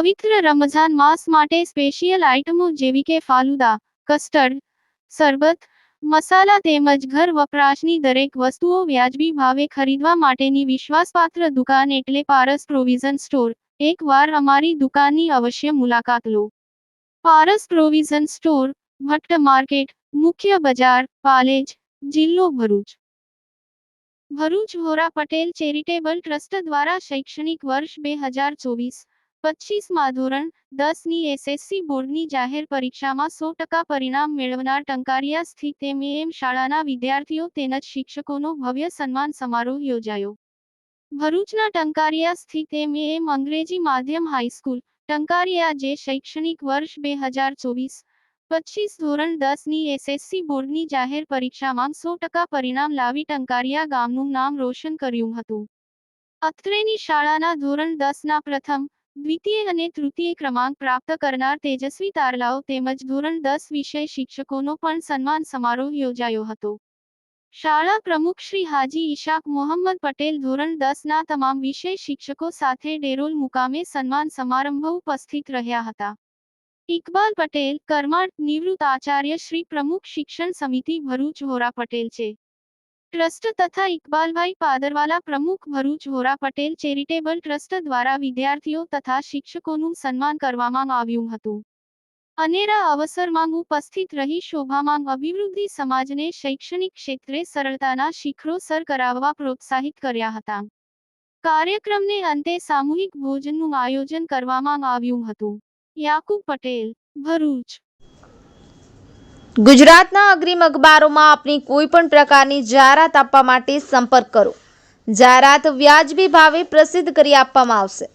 પવિત્ર રમઝાન માસ માટે સ્પેશિયલ આઇટમો જેવી કે ફાલુદા, કસ્ટર્ડ, શરબત, મસાલા તેમજ ઘર વપરાશની દરેક વસ્તુઓ વ્યાજબી ભાવે ખરીદવા માટેની વિશ્વાસપાત્ર દુકાન એટલે પારસ પ્રોવિઝન સ્ટોર। એકવાર અમારી દુકાનની અવશ્ય મુલાકાત લો। પારસ પ્રોવિઝન સ્ટોર, ભટ્ટ માર્કેટ, મુખ્ય બજાર, પાલેજ, જિલ્લો ભરૂચ। ભરૂચ હોરા પટેલ ચેરિટેબલ ટ્રસ્ટ દ્વારા શૈક્ષણિક વર્ષ 2024-25માં ધોરણ 10ની એસએસસી બોર્ડની જાહેર પરીક્ષામાં 100% પરિણામ મેળવનાર ટંકારિયા સ્થિત એમએએમ શાળાના વિદ્યાર્થીઓ તેમજ શિક્ષકોનો ભવ્ય સન્માન સમારોહ યોજાયો। ભરૂચના ટંકારિયા સ્થિત એમએએમ અંગ્રેજી માધ્યમ હાઈસ્કૂલ, ટંકારિયા જે શૈક્ષણિક વર્ષ 2024-25 ધોરણ 10ની એસએસસી બોર્ડની જાહેર પરીક્ષામાં 100% પરિણામ લાવી ટંકારિયા ગામનું નામ રોશન કર્યું હતું। અત્રેની શાળાના ધોરણ 10ના પ્રથમ, દ્વિતીય અને તૃતીય ક્રમાંક પ્રાપ્ત કરનાર તેજસ્વી તારલાઓ તેમજ ધોરણ 10 વિષય શિક્ષકોનો પણ સન્માન સમારોહ યોજાયો હતો। શાળા પ્રમુખ શ્રી હાજી ઇશાક મોહમ્મદ પટેલ ધોરણ 10ના તમામ વિષય શિક્ષકો સાથે ડેરોલ મુકામે સન્માન સમારંભ ઉપસ્થિત રહ્યા હતા। ઇકબાલ પટેલ, કરમાળ, નિવૃત્ત આચાર્ય શ્રી પ્રમુખ શિક્ષણ સમિતિ ભરૂચ હોરા પટેલ છે ટ્રસ્ટ તથા ઇકબાલભાઈ પાદરવાલા પ્રમુખ ભરૂચ હોરા પટેલ ચેરિટેબલ ટ્રસ્ટ દ્વારા વિદ્યાર્થીઓ તથા શિક્ષકોનું સન્માન કરવામાં આવ્યું હતું। અનેરા અવસરમાં ઉપસ્થિત રહી શોભામાં અભિવૃદ્ધિ સમાજને શૈક્ષણિક ક્ષેત્રે સરળતાના શિખરો સર કરાવવા પ્રોત્સાહિત કર્યા હતા। કાર્યક્રમને અંતે સામૂહિક ભોજનનું આયોજન કરવામાં આવ્યું હતું। યાકુબ પટેલ, ભરૂચ। ગુજરાતના અગ્રીમ અખબારોમાં આપની કોઈ પણ પ્રકારની જાહેરાત આપવા માટે સંપર્ક કરો। જાહેરાત વ્યાજબી ભાવે પ્રસિદ્ધ કરી આપવામાં આવશે।